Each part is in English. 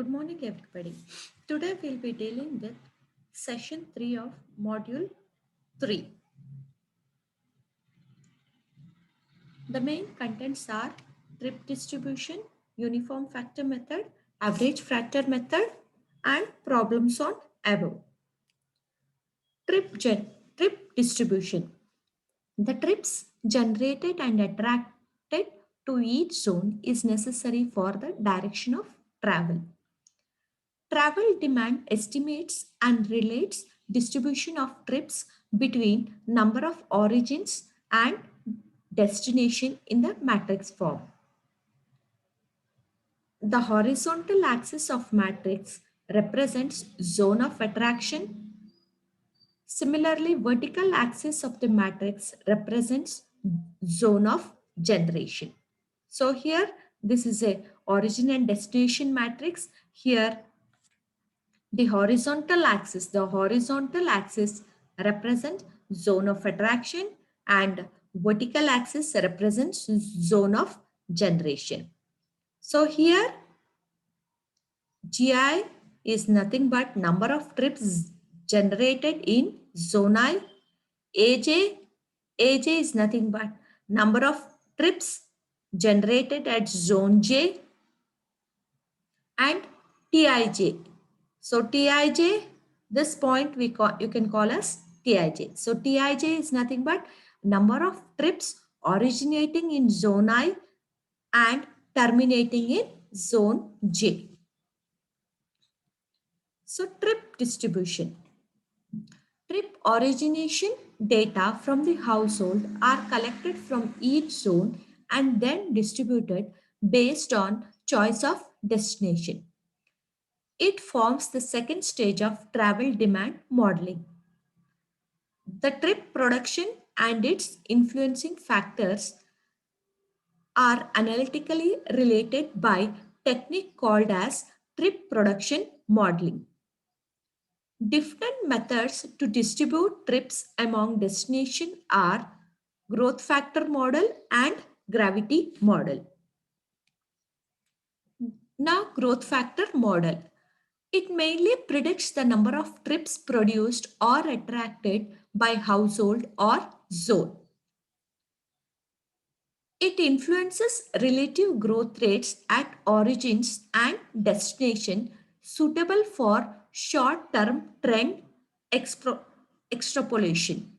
Good morning, everybody. Today we'll be dealing with session 3 of module 3. The main contents are trip distribution, uniform factor method, average factor method, and problems on above. Trip distribution. The trips generated and attracted to each zone is necessary for the direction of travel. Travel demand estimates and relates distribution of trips between number of origins and destination in the matrix form. The horizontal axis of matrix represents zone of attraction. Similarly, vertical axis of the matrix represents zone of generation. So here this is a origin and destination matrix. Here the horizontal axis represents zone of attraction and vertical axis represents zone of generation. So here GI is nothing but number of trips generated in zone I. AJ is nothing but number of trips generated at zone J, and Tij. So Tij, this point you can call as Tij. So Tij is nothing but number of trips originating in zone I and terminating in zone J. So trip distribution. Trip origination data from the household are collected from each zone and then distributed based on choice of destination. It forms the second stage of travel demand modeling. The trip production and its influencing factors are analytically related by technique called as trip production modeling. Different methods to distribute trips among destinations are growth factor model and gravity model. Now, growth factor model. It mainly predicts the number of trips produced or attracted by household or zone. It influences relative growth rates at origins and destination suitable for short-term trend extrapolation.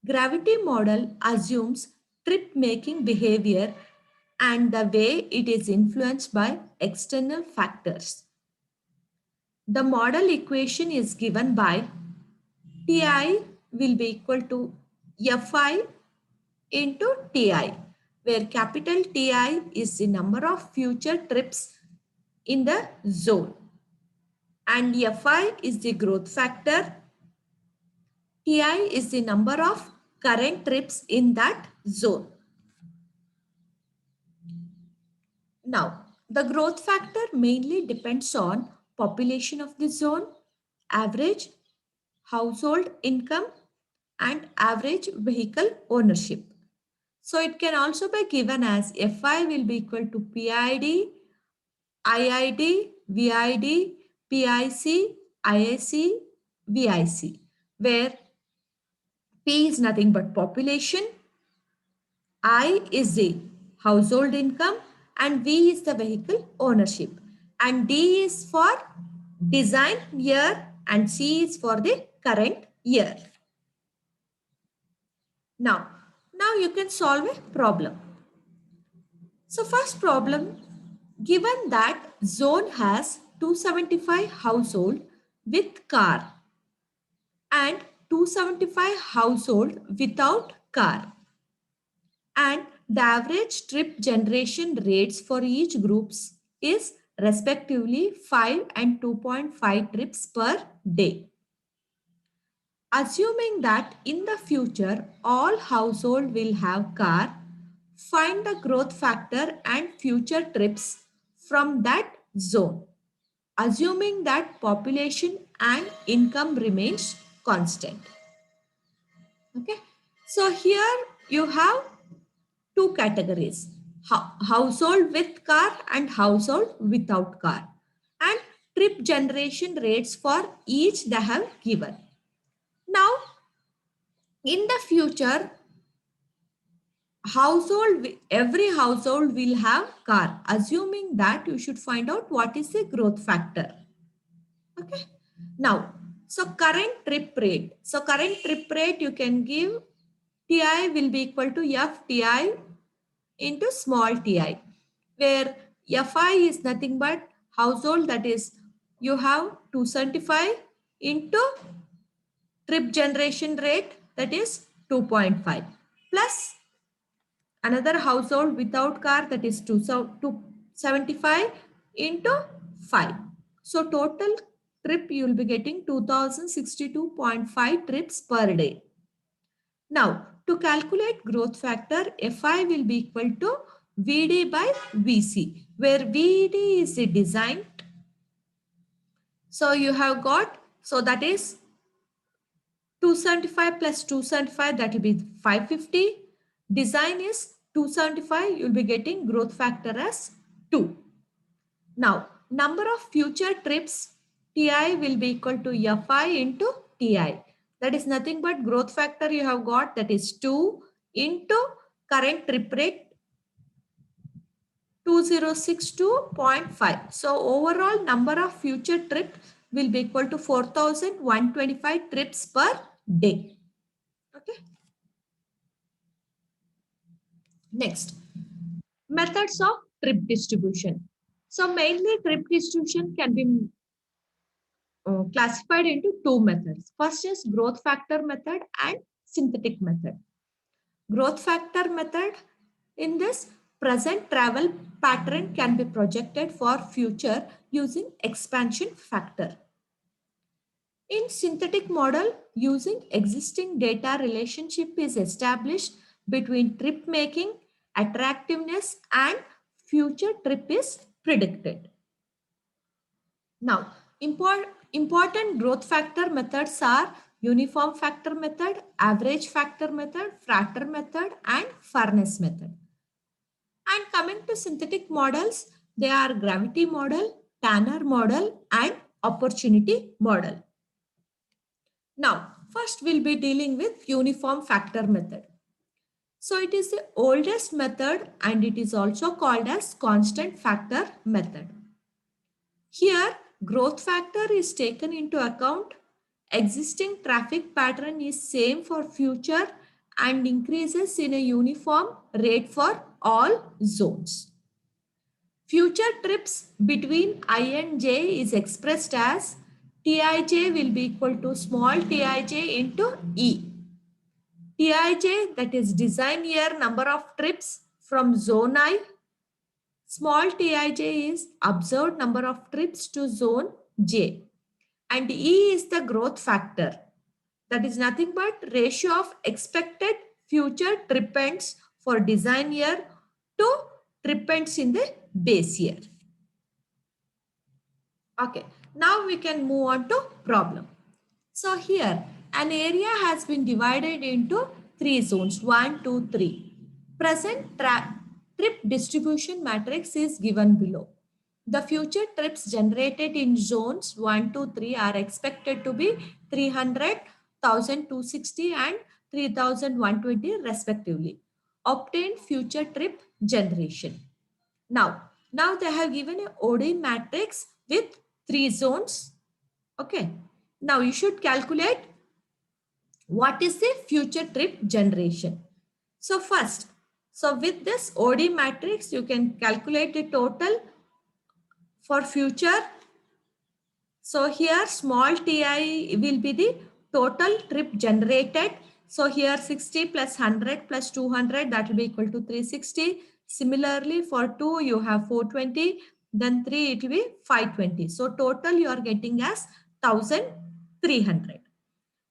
Gravity model assumes trip-making behavior and the way it is influenced by external factors. The model equation is given by Ti will be equal to Fi into Ti, where capital Ti is the number of future trips in the zone and Fi is the growth factor. Ti is the number of current trips in that zone. Now, the growth factor mainly depends on population of the zone, average household income, and average vehicle ownership. So it can also be given as Fi will be equal to PID, IID, VID, PIC, IIC, VIC, where P is nothing but population, I is the household income, and V is the vehicle ownership. And D is for design year and C is for the current year. Now you can solve a problem. So first problem, given that zone has 275 household with car and 275 household without car, and the average trip generation rates for each groups is respectively 5 and 2.5 trips per day. Assuming that in the future all household will have car, find the growth factor and future trips from that zone, assuming that population and income remains constant. Okay, so here you have two categories, household with car and household without car, and trip generation rates for each they have given. Now, in the future, every household will have car. Assuming that, you should find out what is the growth factor. Okay. Now, so current trip rate. So current trip rate you can give TI will be equal to FTI into small ti, where Fi is nothing but household, that is you have 275 into trip generation rate, that is 2.5, plus another household without car, that is 275 into 5. So total trip you will be getting 2062.5 trips per day. Now, to calculate growth factor, Fi will be equal to Vd by Vc, where Vd is the design. So you have got, so that is 275 plus 275, that will be 550. Design is 275, you will be getting growth factor as 2. Now, number of future trips, Ti will be equal to Fi into Ti. That is nothing but growth factor you have got, that is 2 into current trip rate 2062.5. So overall number of future trips will be equal to 4125 trips per day. Okay. Next, methods of trip distribution. So mainly trip distribution can be classified into two methods. First is growth factor method and synthetic method. Growth factor method, in this, present travel pattern can be projected for future using expansion factor. In synthetic model, using existing data, relationship is established between trip making, attractiveness and future trip is predicted. Now, important growth factor methods are uniform factor method, average factor method, Frater method and furnace method. And coming to synthetic models, they are gravity model, Tanner model and opportunity model. Now, first we'll be dealing with uniform factor method. So it is the oldest method and it is also called as constant factor method. Here, growth factor is taken into account. Existing traffic pattern is same for future and increases in a uniform rate for all zones. Future trips between I and j is expressed as Tij will be equal to small Tij into E. Tij, that is design year number of trips from zone I. Small Tij is observed number of trips to zone J. And E is the growth factor. That is nothing but ratio of expected future trip ends for design year to trip ends in the base year. Okay, now we can move on to problem. So here an area has been divided into three zones, 1, 2, 3. Present trip distribution matrix is given below. The future trips generated in zones 1, 2, 3 are expected to be 300, 1260 and 3120 respectively. Obtain future trip generation. Now they have given a OD matrix with three zones. Okay. Now you should calculate what is the future trip generation. So first, so with this OD matrix, you can calculate the total for future. So here small ti will be the total trip generated. So here 60 plus 100 plus 200, that will be equal to 360. Similarly for 2 you have 420, then 3 it will be 520. So total you are getting as 1300.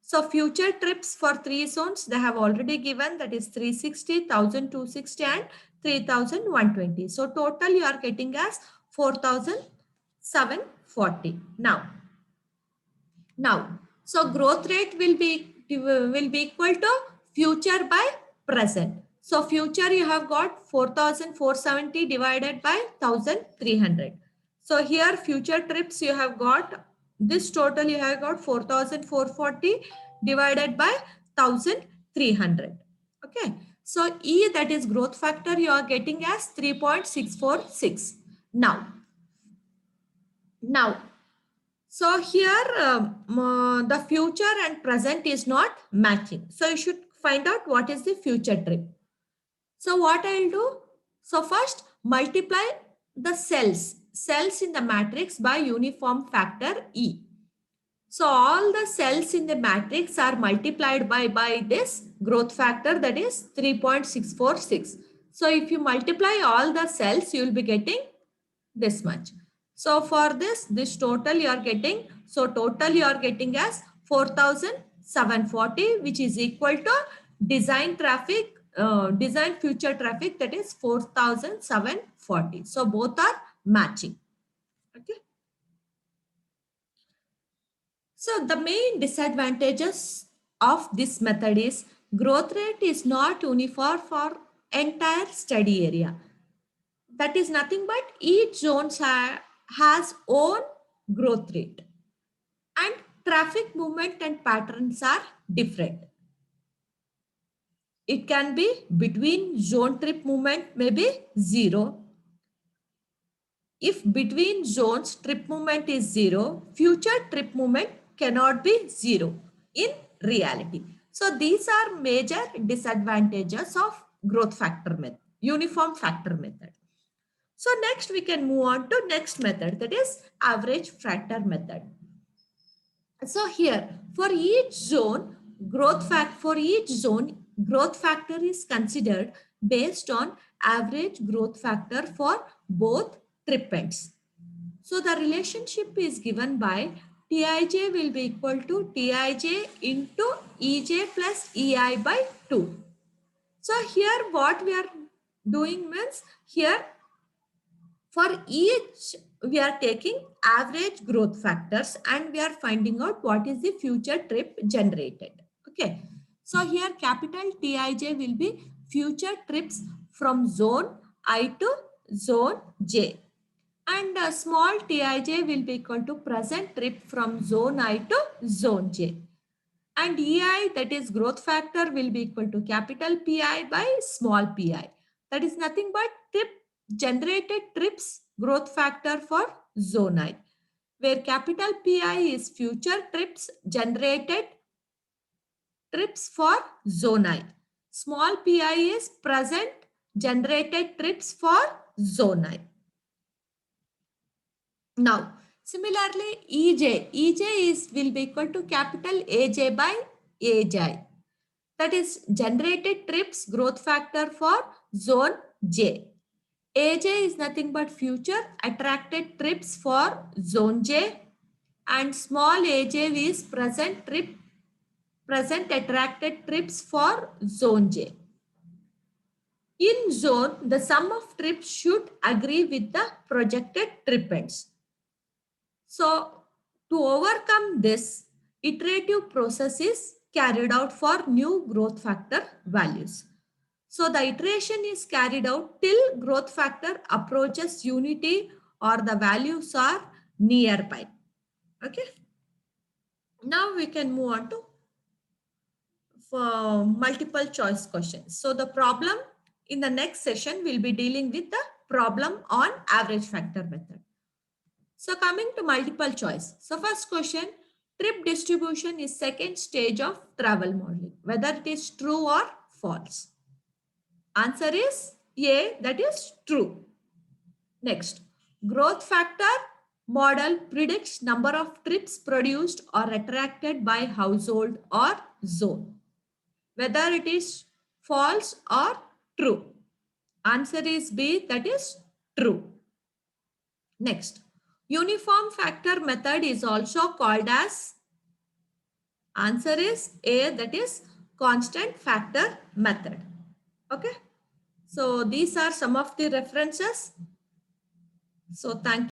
So future trips for three zones they have already given, that is 360, 1260 and 3120. So total you are getting as 4740. Now, so growth rate will be equal to future by present. So future you have got 4,470 divided by 1,300. So here future trips you have got, this total you have got 4,440 divided by 1,300. Okay. So E, that is growth factor, you are getting as 3.646. Now, so here the future and present is not matching. So you should find out what is the future trip. So what I will do? So first multiply the cells in the matrix by uniform factor E. So all the cells in the matrix are multiplied by this growth factor, that is 3.646. So if you multiply all the cells, you will be getting this much. So for this total you are getting, so total you are getting as 4,740, which is equal to design traffic, design future traffic, that is 4,740. So both are matching. Okay. So the main disadvantages of this method is growth rate is not uniform for entire study area. That is nothing but each zone has own growth rate, and traffic movement and patterns are different. It can be between zone trip movement may be 0. If between zones trip movement is 0, future trip movement cannot be 0 in reality. So these are major disadvantages of growth factor method, uniform factor method. So next we can move on to next method, that is average factor method. So here for each zone growth factor is considered based on average growth factor for both trip ends. So the relationship is given by Tij will be equal to Tij into Ej plus Ei by 2. So here what we are doing means, here for each we are taking average growth factors and we are finding out what is the future trip generated. Okay. So here capital Tij will be future trips from zone I to zone J, and small Tij will be equal to present trip from zone I to zone J, and EI, that is growth factor, will be equal to capital Pi by small pi. That is nothing but generated trips growth factor for zone I, where capital Pi is future trips generated trips for zone I. Small pi is present generated trips for zone I. Now, similarly, Ej will be equal to capital Aj by Aj. That is generated trips growth factor for zone J. Aj is nothing but future attracted trips for zone J, and small aj is present attracted trips for zone J. In zone, the sum of trips should agree with the projected trip ends. So to overcome this, iterative process is carried out for new growth factor values. So the iteration is carried out till growth factor approaches unity or the values are nearby. Okay. Now we can move on to for multiple choice questions. So the problem in the next session will be dealing with the problem on average factor method. So coming to multiple choice. So first question, trip distribution is second stage of travel modeling, whether it is true or false. Answer is A, that is true. Next, growth factor model predicts number of trips produced or attracted by household or zone, whether it is false or true. Answer is B, that is true. Next, uniform factor method is also called as, answer is A, that is constant factor method. Okay. So these are some of the references. So thank you.